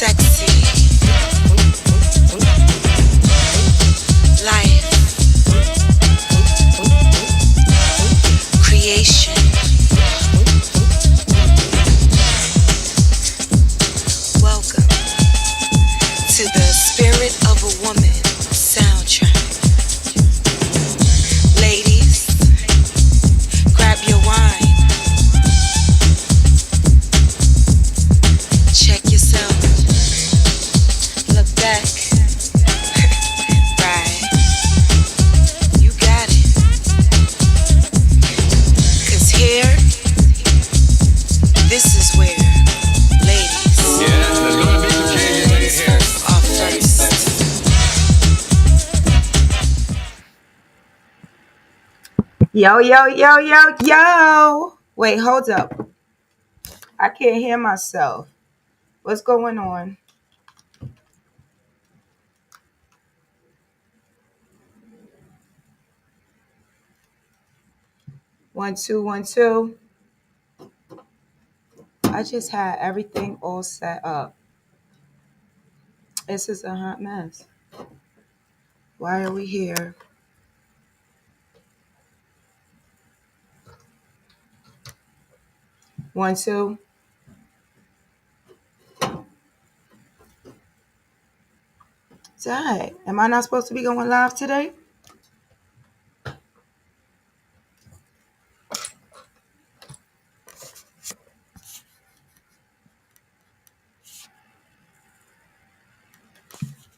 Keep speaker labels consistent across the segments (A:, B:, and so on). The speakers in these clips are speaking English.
A: sexy life, creation. Welcome to the Spirit of a Woman soundtrack. Ladies, grab your wine, check yourself, look back. Right, you got it. 'Cause here, this is where ladies
B: there's gonna be some changes in here.
A: are first.
C: Yo, yo, yo, yo, yo. Wait, hold up. I can't hear myself. What's going on? One, two, one, two. I just had everything all set up. This is a hot mess. Why are we here? One, two. Dang, am I not supposed to be going live today?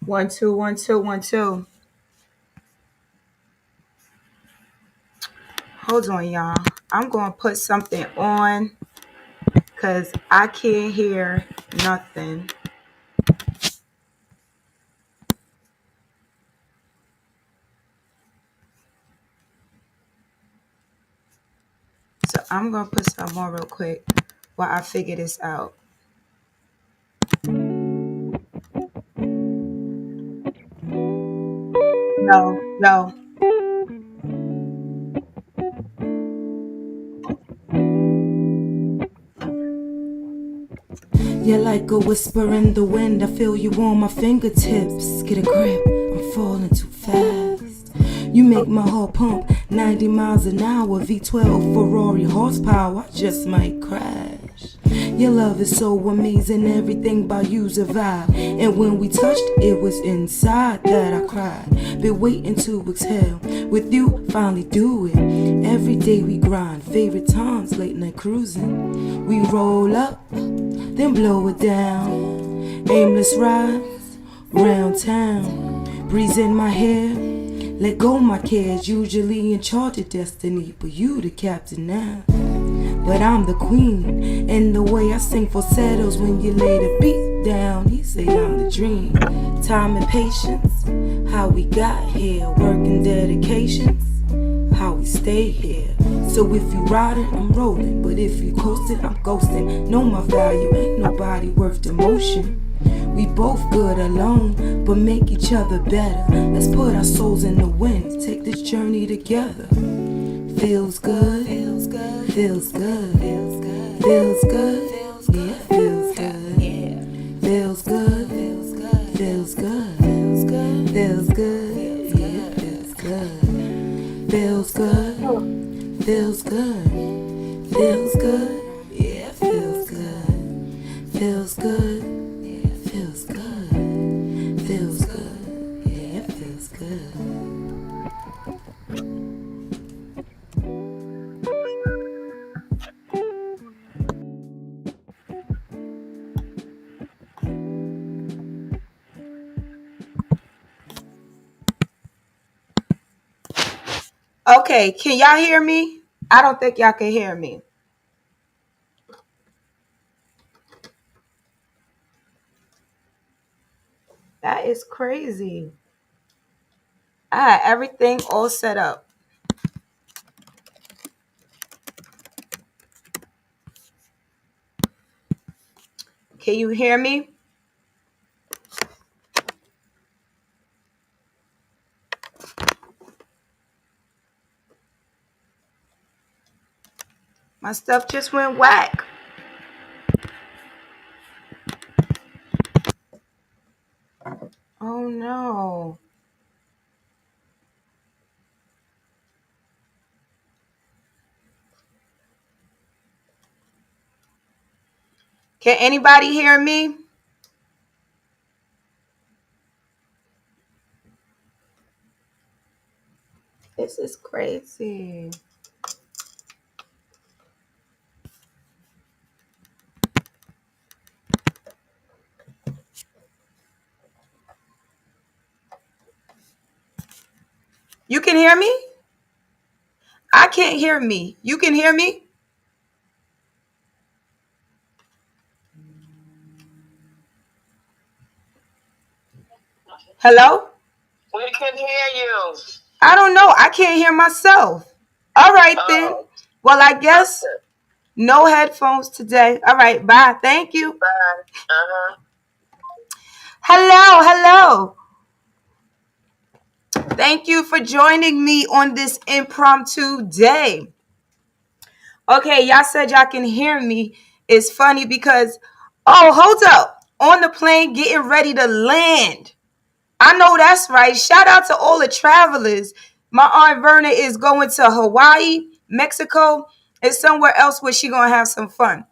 C: One, two, one, two, one, two. Hold on, y'all. I'm going to put something on because I can't hear nothing. So I'm going to put something on real quick while I figure this out. No, no. You're like a whisper in the wind. I feel you on my fingertips. Get a grip, I'm falling too fast. You make my heart pump 90 miles an hour. V12 Ferrari horsepower, I just might crash. Your love is so amazing, everything about you's a vibe. And when we touched, it was inside that I cried. Been waiting to exhale, with you finally do it. Every day we grind, favorite times, late night cruising. We roll up, then blow it down. Aimless rides, round town. Breeze in my hair, let go my cares. Usually in charge of destiny, but you the captain now. But I'm the queen, and the way I sing falsettos when you lay the beat down, he say I'm the dream. Time and patience, how we got here. Work and dedications, how we stay here. So if you riding, I'm rolling, but if you coasting, I'm ghosting. Know my value, ain't nobody worth the motion. We both good alone, but make each other better. Let's put our souls in the wind, take this journey together. Feels good, feels good, feels good, feels good, feels good, yeah, feels good, yeah, feels good, feels good, feels good, feels good, feels good, yeah, feels good, feels good, feels good, feels good, yeah, feels good, feels good, yeah, feels good, feels good, yeah, feels good. Okay, can y'all hear me? I don't think y'all can hear me. That is crazy. I had everything all set up. Can you hear me? My stuff just went whack. Can anybody hear me? This is crazy. You can hear me? I can't hear me. You can hear me? Hello?
D: We can hear you.
C: I don't know. I can't hear myself. All right, then.
D: Oh,
C: Well, I guess
D: okay.
C: no headphones today. All right, bye. Thank you.
D: Bye. Uh-huh.
C: Hello, hello. Thank you for joining me on this impromptu day. Okay, y'all said y'all can hear me. It's funny because, oh, hold up. On the plane, getting ready to land. I know that's right. Shout out to all the travelers. My Aunt Verna is going to Hawaii, Mexico, and somewhere else where she going to have some fun.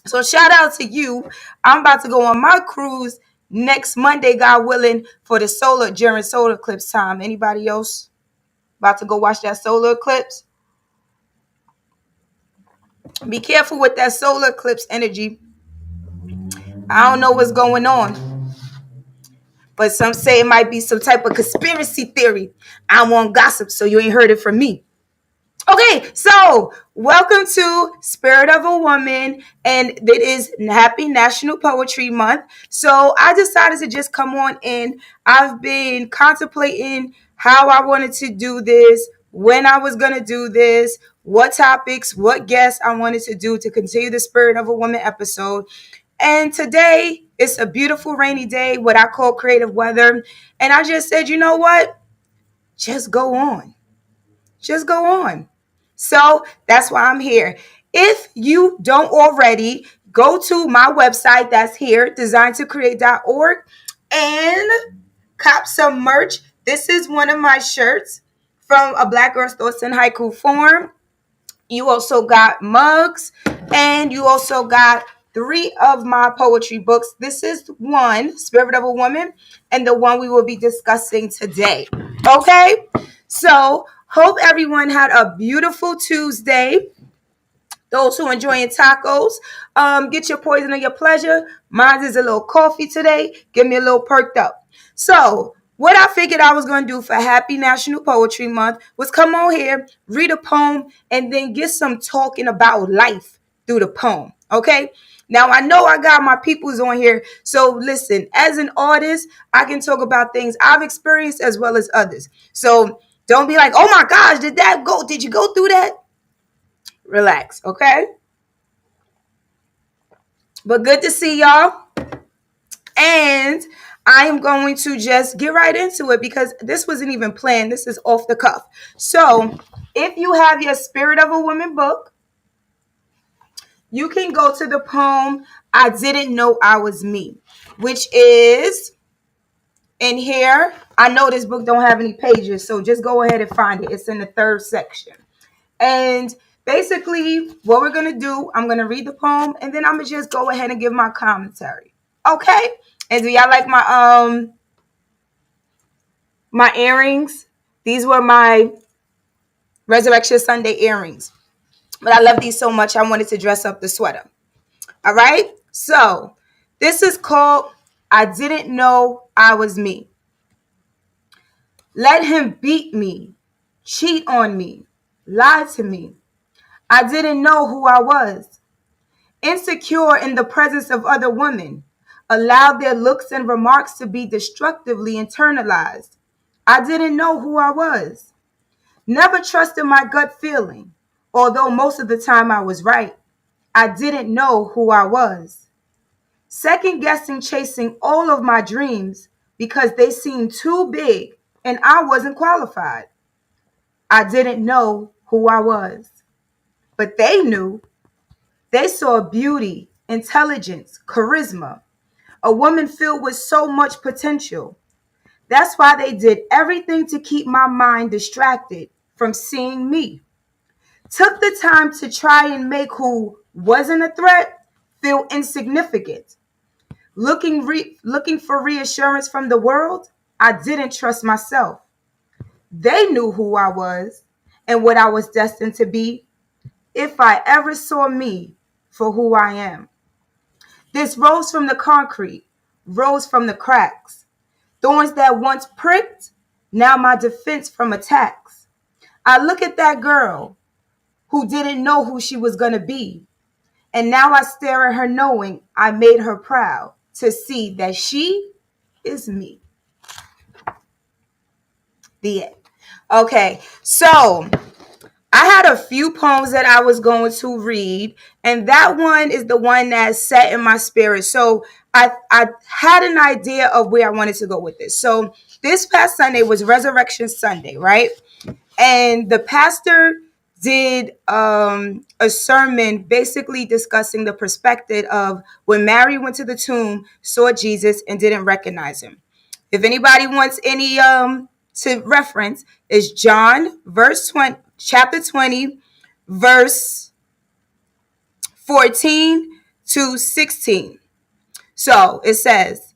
C: So shout out to you. I'm about to go on my cruise next Monday, God willing, for the during solar eclipse time. Anybody else about to go watch that solar eclipse? Be careful with that solar eclipse energy. I don't know what's going on, but some say it might be some type of conspiracy theory. I want gossip, so you ain't heard it from me. Okay, so welcome to Spirit of a Woman, and it is Happy National Poetry Month. So I decided to just come on in. I've been contemplating how I wanted to do this, when I was going to do this, what topics, what guests I wanted to do to continue the Spirit of a Woman episode. And today it's a beautiful rainy day, what I call creative weather. And I just said, you know what? Just go on. Just go on. So that's why I'm here. If you don't already, go to my website that's here, designed2create.org, and cop some merch. This is one of my shirts from A Black Girl's Thoughts in Haiku Form. You also got mugs, and you also got 3 of my poetry books. This is one, Spirit of a Woman, and the one we will be discussing today. Okay? So, hope everyone had a beautiful Tuesday. Those who enjoying tacos, get your poison or your pleasure. Mine is a little coffee today. Get me a little perked up. So, what I figured I was going to do for Happy National Poetry Month was come on here, read a poem, and then get some talking about life through the poem. Okay? Now, I know I got my peoples on here. So, listen, as an artist, I can talk about things I've experienced as well as others. So, don't be like, oh my gosh, did you go through that? Relax, okay? But good to see y'all. And I am going to just get right into it because this wasn't even planned. This is off the cuff. So if you have your Spirit of a Woman book, you can go to the poem I Didn't Know I Was Me, which is in here. I know this book don't have any pages, so just go ahead and find it. It's in the 3rd section. And basically, what we're going to do, I'm going to read the poem, and then I'm going to just go ahead and give my commentary. Okay? And do y'all like my earrings? These were my Resurrection Sunday earrings. But I love these so much, I wanted to dress up the sweater. All right? So, this is called I Didn't Know I Was Me. Let him beat me, cheat on me, lie to me. I didn't know who I was. Insecure in the presence of other women, allowed their looks and remarks to be destructively internalized. I didn't know who I was. Never trusted my gut feeling, although most of the time I was right. I didn't know who I was. Second guessing chasing all of my dreams because they seemed too big and I wasn't qualified. I didn't know who I was. But they knew. They saw beauty, intelligence, charisma, a woman filled with so much potential. That's why they did everything to keep my mind distracted from seeing me. Took the time to try and make who wasn't a threat feel insignificant. Looking for reassurance from the world, I didn't trust myself. They knew who I was and what I was destined to be if I ever saw me for who I am. This rose from the concrete, rose from the cracks. Thorns that once pricked, now my defense from attacks. I look at that girl who didn't know who she was going to be. And now I stare at her knowing I made her proud to see that she is me. The end. Okay, so I had a few poems that I was going to read, and that one is the one that set in my spirit. So I had an idea of where I wanted to go with this. So this past Sunday was Resurrection Sunday, right? And the pastor did a sermon basically discussing the perspective of when Mary went to the tomb, saw Jesus, and didn't recognize him. If anybody wants any to reference, is John chapter 20, verse 14 to 16. So it says,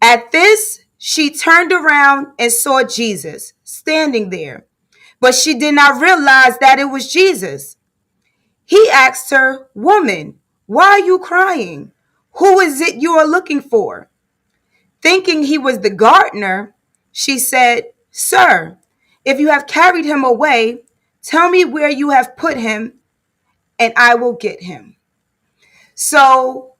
C: at this, she turned around and saw Jesus standing there, but she did not realize that it was Jesus. He asked her, woman, why are you crying? Who is it you are looking for? Thinking he was the gardener, she said, sir, if you have carried him away, tell me where you have put him, and I will get him. So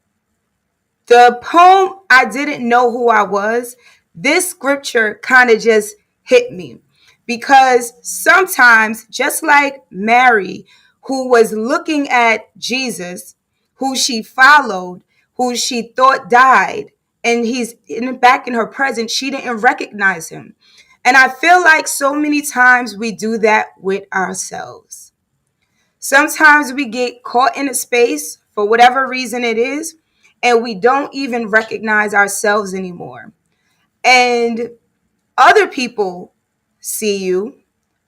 C: the poem, I didn't know who I was. This scripture kind of just hit me because sometimes, just like Mary, who was looking at Jesus, who she followed, who she thought died, and he's back in her presence, she didn't recognize him. And I feel like so many times we do that with ourselves. Sometimes we get caught in a space for whatever reason it is, and we don't even recognize ourselves anymore. And other people see you.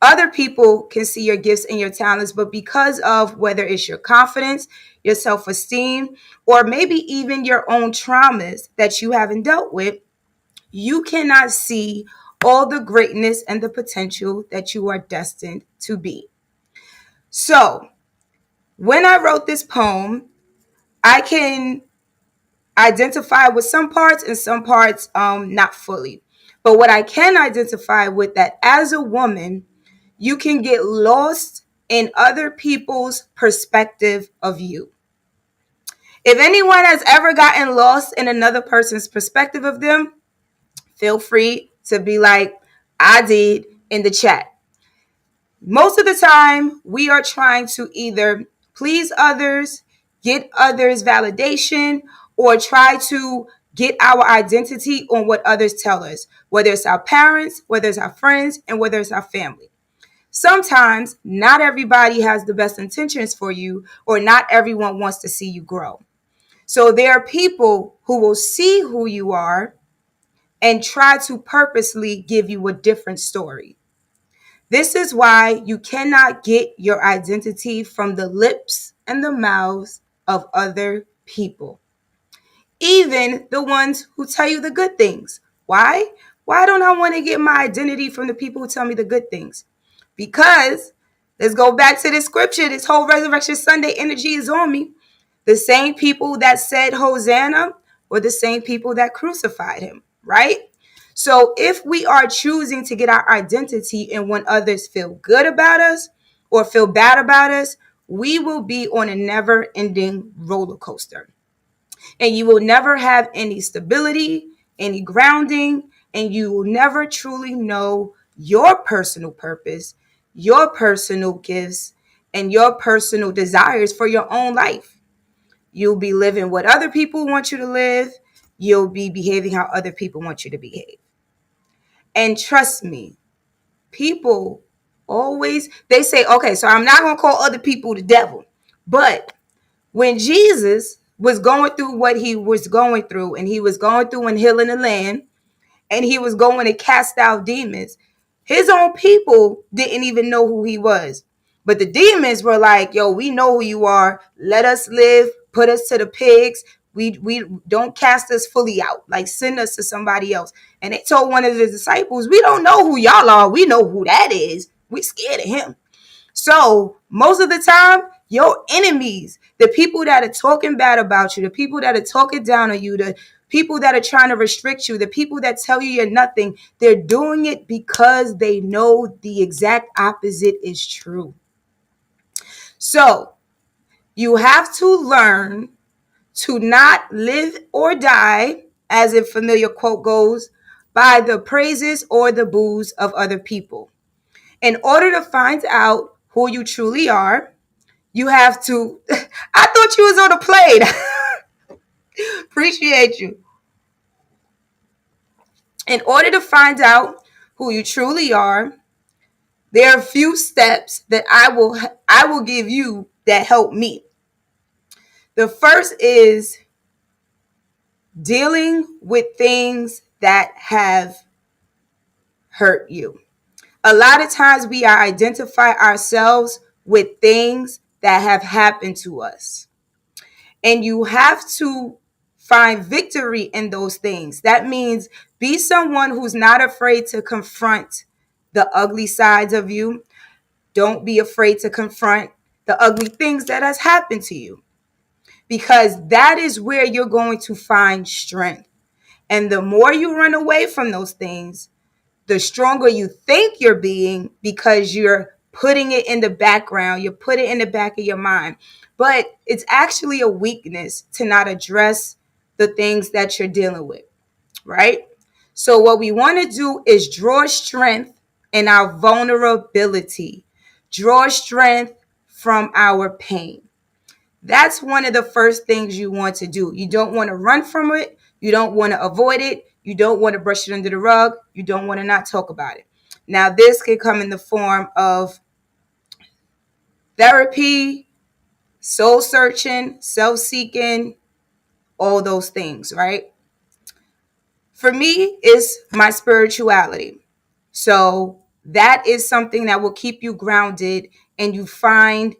C: Other people can see your gifts and your talents, but because of whether it's your confidence, your self-esteem, or maybe even your own traumas that you haven't dealt with, you cannot see all the greatness and the potential that you are destined to be. So, when I wrote this poem, I can identify with some parts and some parts not fully. But what I can identify with that as a woman, you can get lost in other people's perspective of you. If anyone has ever gotten lost in another person's perspective of them, feel free to be like, I did, in the chat. Most of the time, we are trying to either please others, get others' validation, or try to get our identity on what others tell us, whether it's our parents, whether it's our friends, and whether it's our family. Sometimes not everybody has the best intentions for you, or not everyone wants to see you grow. So there are people who will see who you are and try to purposely give you a different story. This is why you cannot get your identity from the lips and the mouths of other people, even the ones who tell you the good things. Why? Why don't I want to get my identity from the people who tell me the good things? Because let's go back to this scripture. This whole Resurrection Sunday energy is on me. The same people that said Hosanna were the same people that crucified him, right? So if we are choosing to get our identity in when others feel good about us or feel bad about us, we will be on a never-ending roller coaster. And you will never have any stability, any grounding, and you will never truly know your personal purpose, your personal gifts, and your personal desires for your own life. You'll be living what other people want you to live. You'll be behaving how other people want you to behave. And trust me, people always, they say, okay, so I'm not going to call other people the devil. But when Jesus was going through what he was going through, and he was going through and healing the land, and he was going to cast out demons, his own people didn't even know who he was. But the demons were like, yo, we know who you are. Let us live put us to the pigs. We don't cast us fully out. Like, send us to somebody else. And they told one of the disciples, we don't know who y'all are. We know who that is. We scared of him. So most of the time, your enemies, the people that are talking bad about you, the people that are talking down on you, the people that are trying to restrict you, the people that tell you you're nothing, they're doing it because they know the exact opposite is true. So you have to learn to not live or die, as a familiar quote goes, by the praises or the boos of other people. In order to find out who you truly are, you have to. I thought you was on a plane. Appreciate you. In order to find out who you truly are, there are a few steps that I will give you that help me. The first is dealing with things that have hurt you. A lot of times we identify ourselves with things that have happened to us. And you have to find victory in those things. That means be someone who's not afraid to confront the ugly sides of you. Don't be afraid to confront the ugly things that has happened to you, because that is where you're going to find strength. And the more you run away from those things, the stronger you think you're being, because you're putting it in the background, you put it in the back of your mind. But it's actually a weakness to not address the things that you're dealing with, right? So what we want to do is draw strength in our vulnerability, draw strength from our pain. That's one of the first things you want to do. You don't want to run from it. You don't want to avoid it. You don't want to brush it under the rug. You don't want to not talk about it. Now, this can come in the form of therapy, soul searching, self-seeking, all those things, right? For me, it's my spirituality. So that is something that will keep you grounded and you find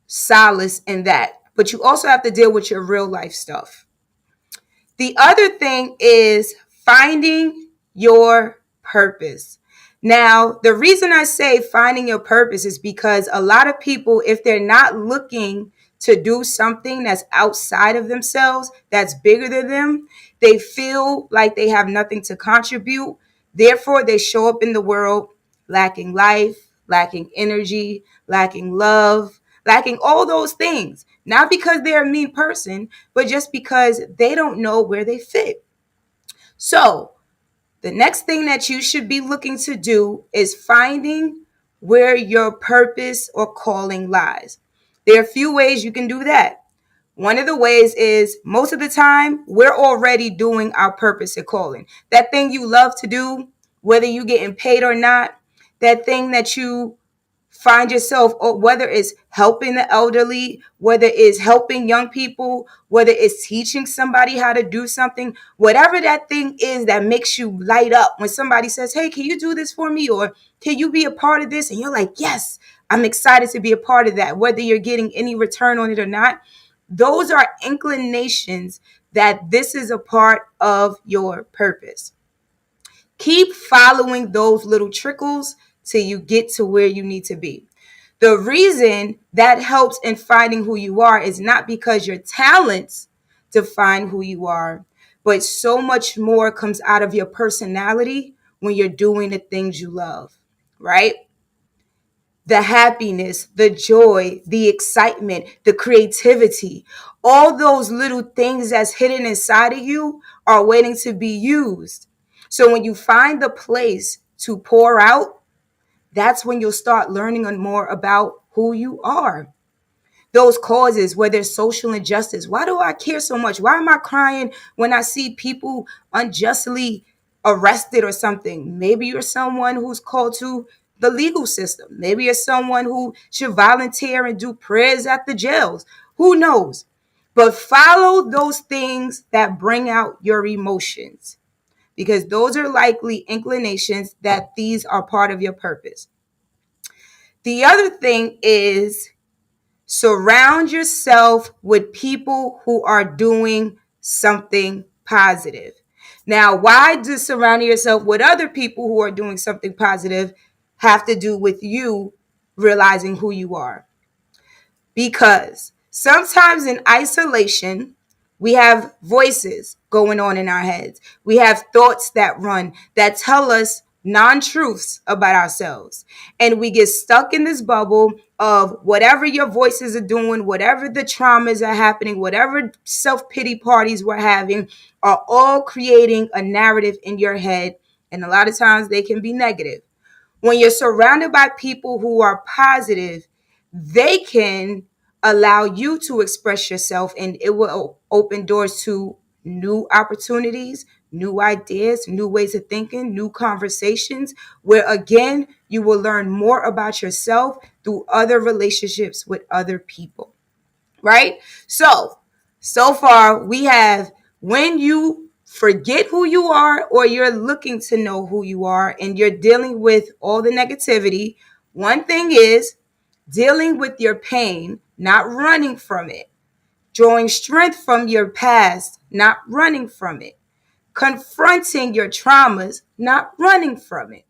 C: solace in that. But you also have to deal with your real life stuff. The other thing is finding your purpose. Now, the reason I say finding your purpose is because a lot of people, if they're not looking to do something that's outside of themselves, that's bigger than them, they feel like they have nothing to contribute. Therefore, they show up in the world lacking life, lacking energy, lacking love, lacking all those things. Not because they're a mean person, but just because they don't know where they fit. So, the next thing that you should be looking to do is finding where your purpose or calling lies. There are a few ways you can do that. One of the ways is, most of the time, we're already doing our purpose and calling. That thing you love to do, whether you're getting paid or not, that thing that you find yourself, whether it's helping the elderly, whether it's helping young people, whether it's teaching somebody how to do something, whatever that thing is that makes you light up when somebody says, hey, can you do this for me? Or can you be a part of this? And you're like, yes, I'm excited to be a part of that, whether you're getting any return on it or not. Those are inclinations that this is a part of your purpose. Keep following those little trickles till you get to where you need to be. The reason that helps in finding who you are is not because your talents define who you are, but so much more comes out of your personality when you're doing the things you love, right? The happiness, the joy, the excitement, the creativity, all those little things that's hidden inside of you are waiting to be used. So when you find the place to pour out, that's when you'll start learning more about who you are. Those causes, whether it's social injustice. Why do I care so much? Why am I crying when I see people unjustly arrested or something? Maybe you're someone who's called to the legal system. Maybe you're someone who should volunteer and do prayers at the jails. Who knows? But follow those things that bring out your emotions, because those are likely inclinations that these are part of your purpose. The other thing is Surround yourself with people who are doing something positive. Now, why does surrounding yourself with other people who are doing something positive have to do with you realizing who you are? Because sometimes in isolation, we have voices going on in our heads. We have thoughts that run that tell us non-truths about ourselves. And we get stuck in this bubble of whatever your voices are doing, whatever the traumas are happening, whatever self-pity parties we're having are all creating a narrative in your head. And a lot of times they can be negative. When you're surrounded by people who are positive, they can allow you to express yourself, and it will open doors to new opportunities, new ideas, new ways of thinking, new conversations, where again, you will learn more about yourself through other relationships with other people, right? So far we have when you forget who you are or you're looking to know who you are and you're dealing with all the negativity. One thing is dealing with your pain, not running from it, drawing strength from your past, not running from it, confronting your traumas, not running from it.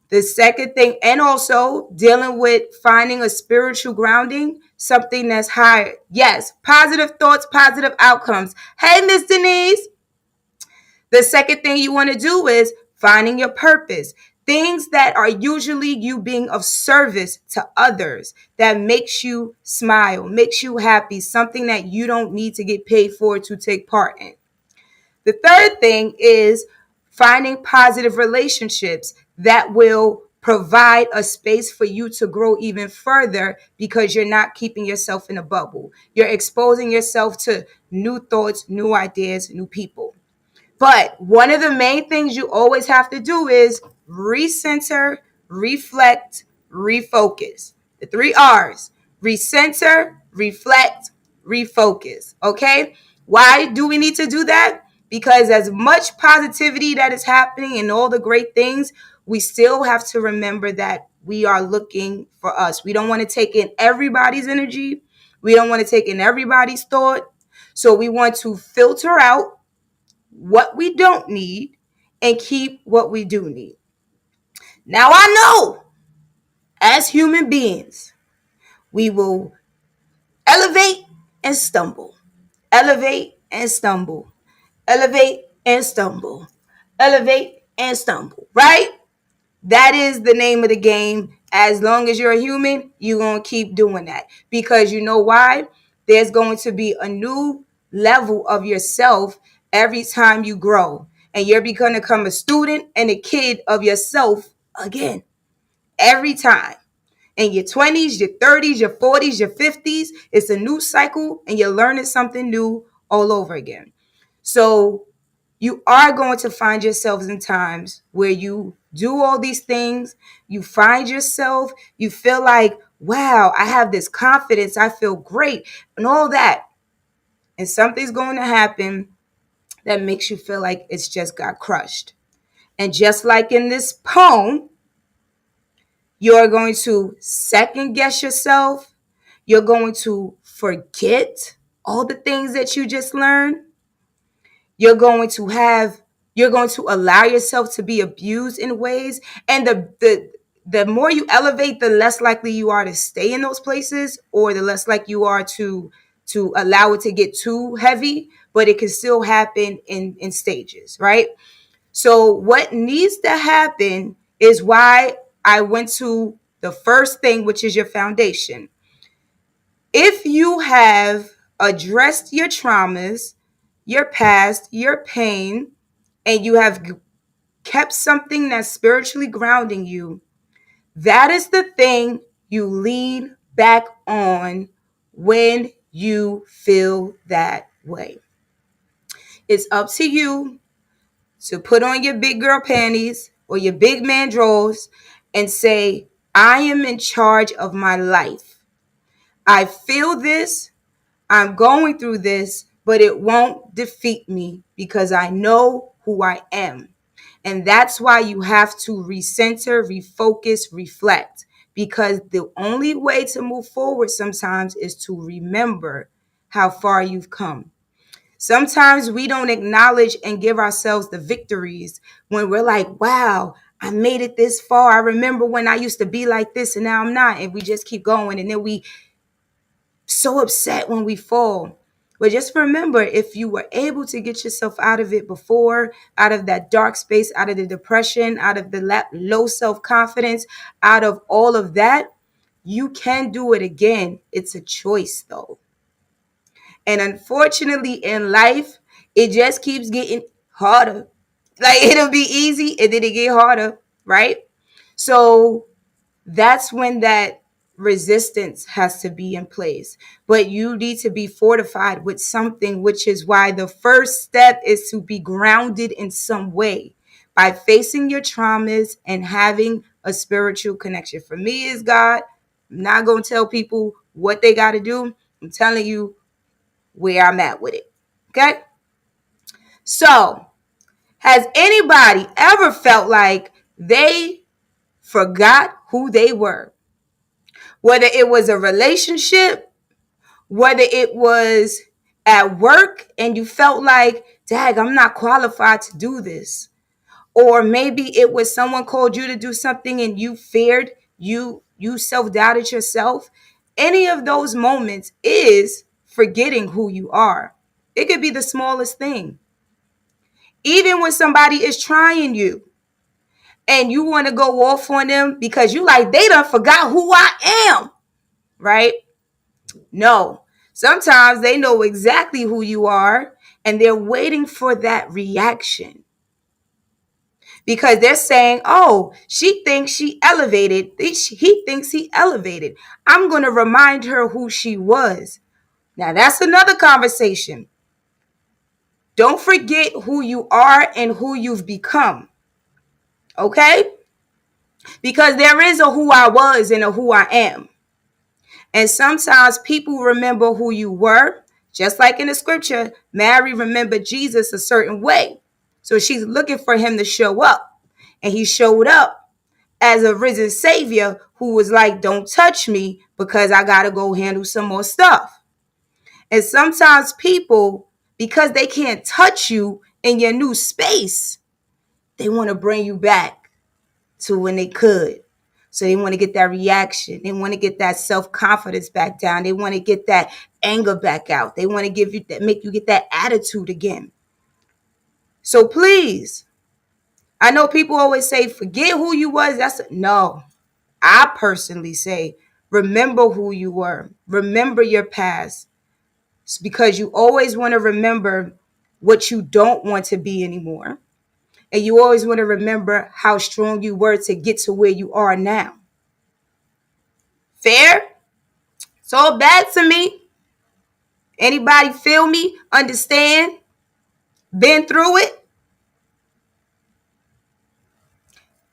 C: The second thing, and also dealing with finding a spiritual grounding, something that's higher. Yes, positive thoughts, positive outcomes. Hey, Miss Denise. The second thing you want to do is finding your purpose. Things that are usually you being of service to others that makes you smile, makes you happy, something that you don't need to get paid for to take part in. The third thing is finding positive relationships that will provide a space for you to grow even further because you're not keeping yourself in a bubble. You're exposing yourself to new thoughts, new ideas, new people. But one of the main things you always have to do is recenter, reflect, refocus. The 3 R's: recenter, reflect, refocus. Okay? Why do we need to do that? Because as much positivity that is happening and all the great things, we still have to remember that we are looking for us. We don't want to take in everybody's energy. We don't want to take in everybody's thought. So we want to filter out what we don't need and keep what we do need. Now, I know as human beings, we will elevate and stumble, elevate and stumble, elevate and stumble, elevate and stumble, right? That is the name of the game. As long as you're a human, you're going to keep doing that. Because you know why? There's going to be a new level of yourself every time you grow. And you're going to become a student and a kid of yourself again. Every time. In your 20s, your 30s, your 40s, your 50s, it's a new cycle and you're learning something new all over again. So you are going to find yourselves in times where you do all these things, you find yourself, you feel like, wow, I have this confidence, I feel great, and all that. And something's going to happen that makes you feel like it's just got crushed. And just like in this poem, you're going to second guess yourself. You're going to forget all the things that you just learned. You're going to allow yourself to be abused in ways. And the more you elevate, the less likely you are to stay in those places, or the less likely you are to allow it to get too heavy, but it can still happen in stages, right? So what needs to happen is why I went to the first thing, which is your foundation. If you have addressed your traumas, your past, your pain, and you have kept something that's spiritually grounding you, that is the thing you lean back on when you feel that way. It's up to you to put on your big girl panties or your big man drawers and say, I am in charge of my life. I feel this. I'm going through this, but it won't defeat me because I know who I am. And that's why you have to recenter, refocus, reflect, because the only way to move forward sometimes is to remember how far you've come. Sometimes we don't acknowledge and give ourselves the victories when we're like, wow, I made it this far. I remember when I used to be like this and now I'm not. And we just keep going. And then we so upset when we fall. But just remember, if you were able to get yourself out of it before, out of that dark space, out of the depression, out of the low self-confidence, out of all of that, you can do it again. It's a choice though. And unfortunately in life, it just keeps getting harder. Like it'll be easy and then it get harder, right? So that's when that resistance has to be in place. But you need to be fortified with something, which is why the first step is to be grounded in some way by facing your traumas and having a spiritual connection. For me, is God. I'm not going to tell people what they got to do. I'm telling you where I'm at with it. Okay? So, has anybody ever felt like they forgot who they were? Whether it was a relationship, whether it was at work and you felt like, dag, I'm not qualified to do this. Or maybe it was someone called you to do something and you feared, you self-doubted yourself. Any of those moments is forgetting who you are. It could be the smallest thing. Even when somebody is trying you and you want to go off on them because you like, they done forgot who I am, right? No. Sometimes they know exactly who you are and they're waiting for that reaction. Because they're saying, oh, she thinks she elevated. He thinks he elevated. I'm going to remind her who she was. Now, that's another conversation. Don't forget who you are and who you've become. Okay? Because there is a who I was and a who I am. And sometimes people remember who you were. Just like in the scripture, Mary remembered Jesus a certain way. So she's looking for him to show up. And he showed up as a risen savior who was like, don't touch me because I got to go handle some more stuff. And sometimes people, because they can't touch you in your new space, they want to bring you back to when they could. So they want to get that reaction. They want to get that self-confidence back down. They want to get that anger back out. They want to give you that, make you get that attitude again. So please, I know people always say, forget who you was. No, I personally say, remember who you were. Remember your past. It's because you always want to remember what you don't want to be anymore. And you always want to remember how strong you were to get to where you are now. Fair? It's all bad to me. Anybody feel me? Understand? Been through it?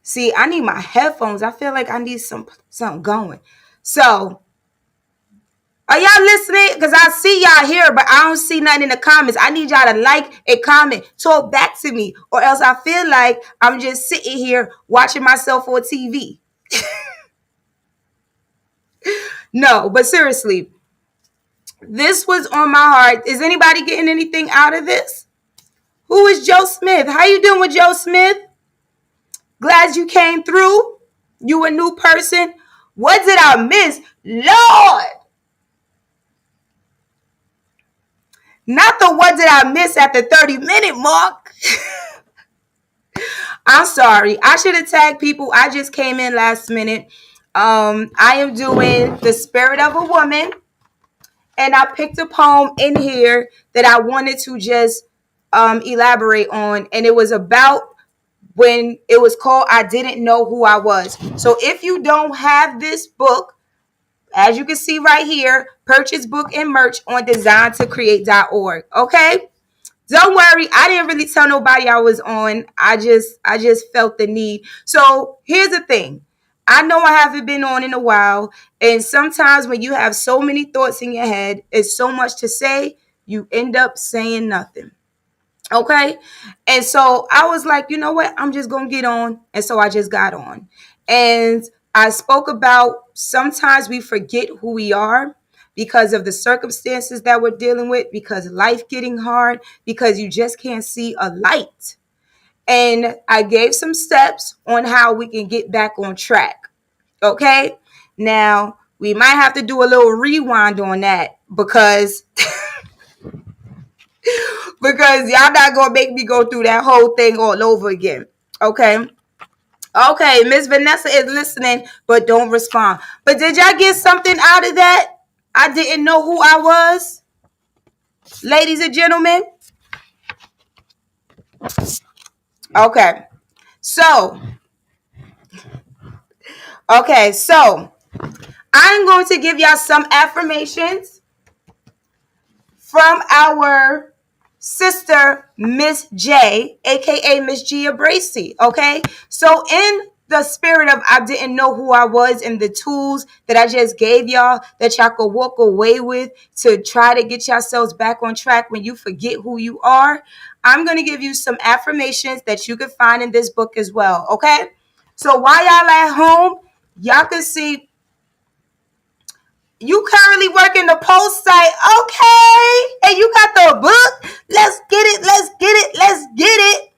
C: See, I need my headphones. I feel like I need something going. So, are y'all listening? Because I see y'all here, but I don't see nothing in the comments. I need y'all to like and comment. Talk back to me. Or else I feel like I'm just sitting here watching myself on TV. No, but seriously, this was on my heart. Is anybody getting anything out of this? Who is Joe Smith? How you doing, Joe Smith? Glad you came through. You a new person. What did I miss? Lord. Not the what did I miss at the 30-minute mark. I'm sorry. I should have tagged people. I just came in last minute. I am doing The Spirit of a Woman. And I picked a poem in here that I wanted to just elaborate on. And it was about when it was called I Didn't Know Who I Was. So if you don't have this book, as you can see right here, purchase book and merch on designtocreate.org. Okay? Don't worry, I didn't really tell nobody I was on. I just felt the need. So here's the thing. I know I haven't been on in a while. And sometimes when you have so many thoughts in your head, it's so much to say, you end up saying nothing. Okay? And so I was like, you know what? I'm just going to get on. And so I just got on. And I spoke about sometimes we forget who we are because of the circumstances that we're dealing with, because life getting hard, because you just can't see a light. And I gave some steps on how we can get back on track. Okay? Now, we might have to do a little rewind on that because y'all not gonna make me go through that whole thing all over again. Okay? Okay, Miss Vanessa is listening, but don't respond. But did y'all get something out of that? I didn't know who I was. Ladies and gentlemen. Okay. So I'm going to give y'all some affirmations from our sister, Miss J, aka Miss Gia Bracy. Okay, so in the spirit of I didn't know who I was and the tools that I just gave y'all that y'all could walk away with to try to get yourselves back on track when you forget who you are, I'm going to give you some affirmations that you can find in this book as well. Okay, so while y'all at home, y'all can see you currently working the post site, okay? And you got the book. Let's get it. Let's get it. Let's get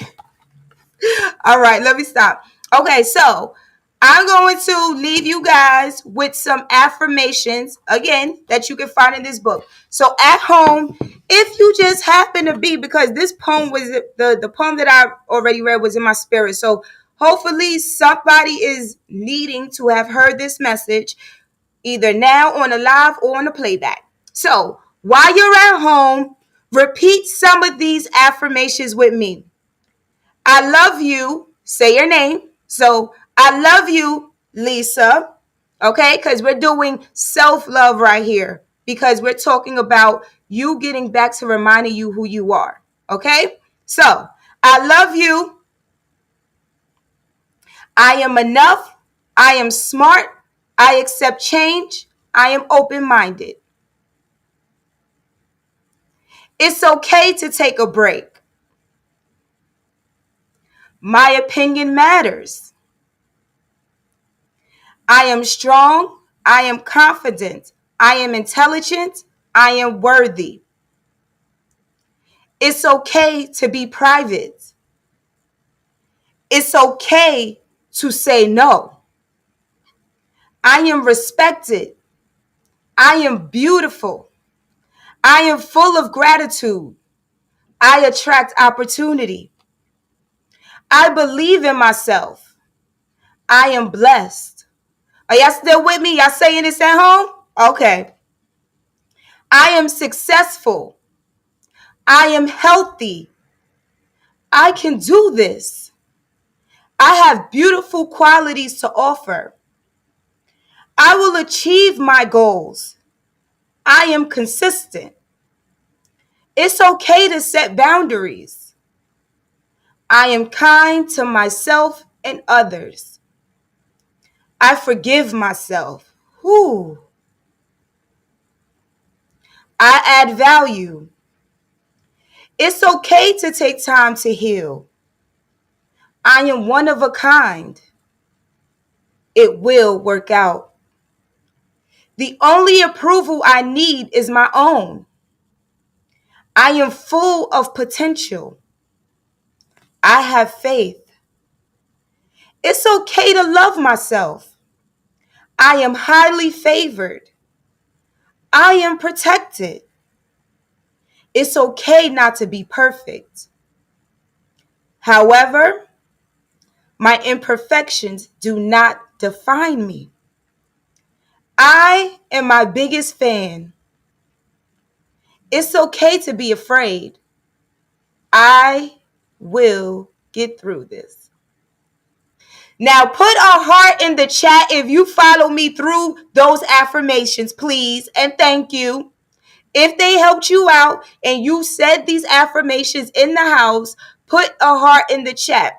C: it. All right, let me stop. Okay, so I'm going to leave you guys with some affirmations, again, that you can find in this book. So at home, if you just happen to be, because this poem was the poem that I already read was in my spirit. So hopefully somebody is needing to have heard this message either now on a live or on a playback. So while you're at home, repeat some of these affirmations with me. I love you. Say your name. So I love you, Lisa. Okay, because we're doing self-love right here because we're talking about you getting back to reminding you who you are. Okay, so I love you. I am enough. I am smart. I accept change. I am open-minded. It's okay to take a break. My opinion matters. I am strong. I am confident. I am intelligent. I am worthy. It's okay to be private. It's okay to say no. I am respected. I am beautiful. I am full of gratitude. I attract opportunity. I believe in myself. I am blessed. Are y'all still with me? Y'all saying this at home? Okay. I am successful. I am healthy. I can do this. I have beautiful qualities to offer. I will achieve my goals. I am consistent. It's okay to set boundaries. I am kind to myself and others. I forgive myself. Whew. I add value. It's okay to take time to heal. I am one of a kind. It will work out. The only approval I need is my own. I am full of potential. I have faith. It's okay to love myself. I am highly favored. I am protected. It's okay not to be perfect. However, my imperfections do not define me. I am my biggest fan. It's okay to be afraid. I will get through this. Now put a heart in the chat if you follow me through those affirmations, please, and thank you. If they helped you out and you said these affirmations in the house, put a heart in the chat.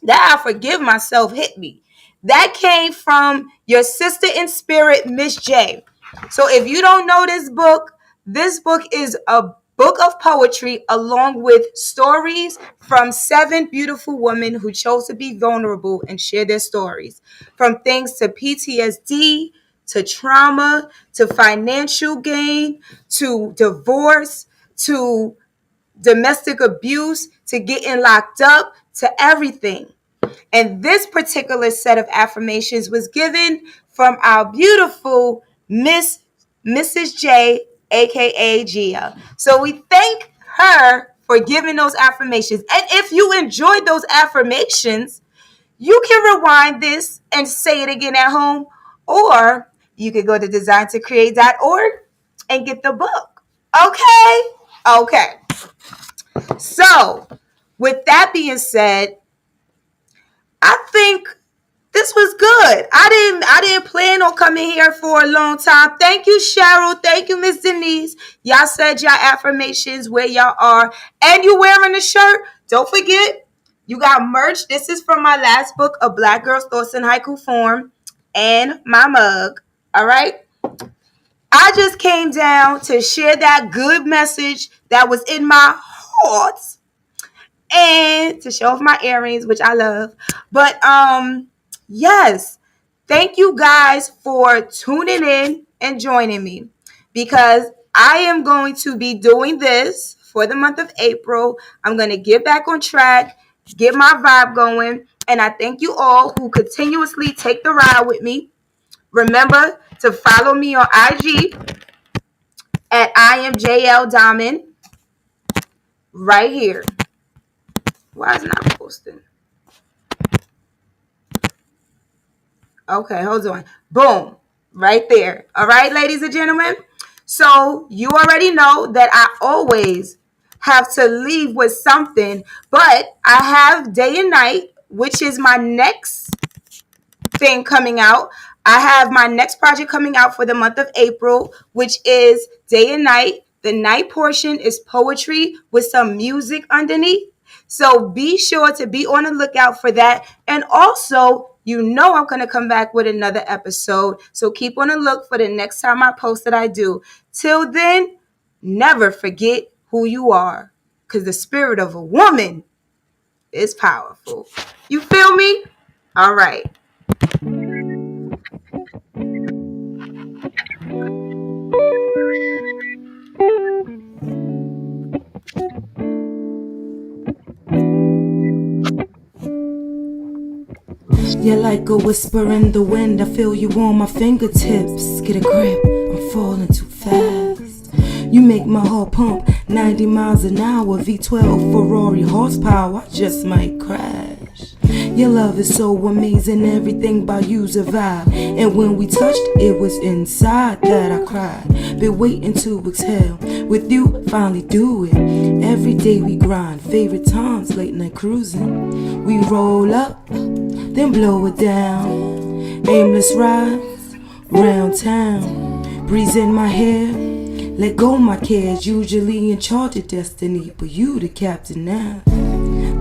C: That I forgive myself hit me. That came from your sister in spirit, Miss J. So if you don't know this book is a book of poetry along with stories from 7 beautiful women who chose to be vulnerable and share their stories. From things to PTSD, to trauma, to financial gain, to divorce, to domestic abuse, to getting locked up, to everything. And this particular set of affirmations was given from our beautiful Mrs. J, aka Gia. So we thank her for giving those affirmations. And if you enjoyed those affirmations, you can rewind this and say it again at home, or you could go to designtocreate.org and get the book. Okay? Okay. So, with that being said, I think this was good. I didn't plan on coming here for a long time. Thank you, Cheryl. Thank you, Miss Denise. Y'all said y'all affirmations where y'all are. And you wearing the shirt. Don't forget, you got merch. This is from my last book, A Black Girl's Thoughts in Haiku Form, and my mug. All right? I just came down to share that good message that was in my heart and to show off my earrings, which I love. But yes, thank you guys for tuning in and joining me, because I am going to be doing this for the month of April. I'm going to get back on track, get my vibe going, and I thank you all who continuously take the ride with me. Remember to follow me on IG at I am JL Diamond right here. Why is it not posting? Okay, hold on. Boom. Right there. All right, ladies and gentlemen. So you already know that I always have to leave with something, but I have Day and Night, which is my next thing coming out. I have my next project coming out for the month of April, which is Day and Night. The night portion is poetry with some music underneath. So be sure to be on the lookout for that. And also, you know I'm going to come back with another episode. So keep on the look for the next time I post that I do. Till then, never forget who you are, because the spirit of a woman is powerful. You feel me? All right. You're like a whisper in the wind. I feel you on my fingertips. Get a grip, I'm falling too fast. You make my heart pump 90 miles an hour. V12 Ferrari horsepower, I just might crash. Your love is so amazing, everything about you's a vibe. And when we touched, it was inside that I cried. Been waiting to exhale, with you finally do it. Every day we grind, favorite times, late night cruising. We roll up, then blow it down. Aimless rides, round town. Breeze in my hair, let go my cares. Usually in charge of destiny, but you the captain now.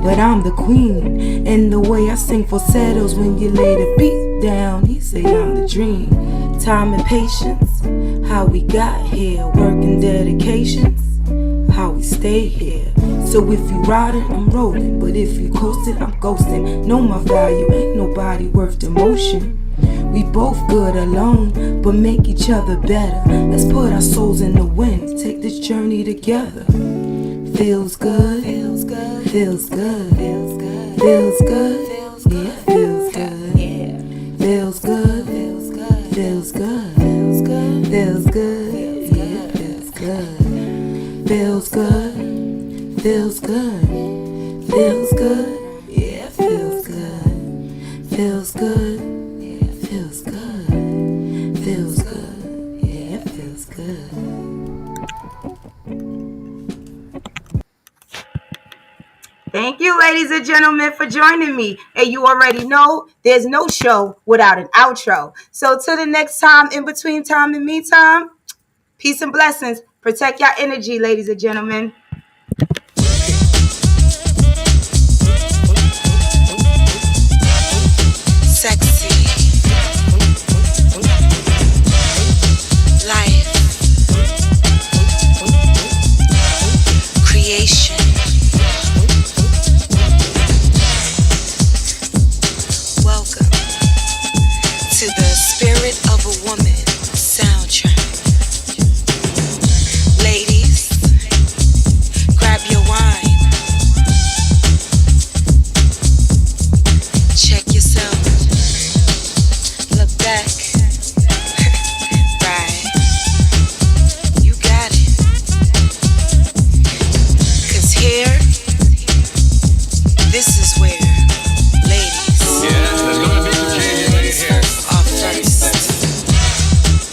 C: But I'm the queen, and the way I sing falsettos when you lay the beat down. He say I'm the dream. Time and patience, how we got here. Work and dedications, how we stay here. So if you riding, I'm rolling. But if you coasting, I'm ghosting. Know my value, ain't nobody worth the motion. We both good alone, but make each other better. Let's put our souls in the wind, take this journey together. Feels good, feels good, feels good, feels good, feels good, yeah, feels good, feels good, feels good, feels good, feels good, feels good, yeah, feels good, feels good, feels good, feels good, yeah, feels good, feels good, yeah, feels good, feels good, yeah, feels good. Thank you, ladies and gentlemen, for joining me. And you already know there's no show without an outro. So till the next time, in between time and meantime, peace and blessings. Protect your energy, ladies and gentlemen.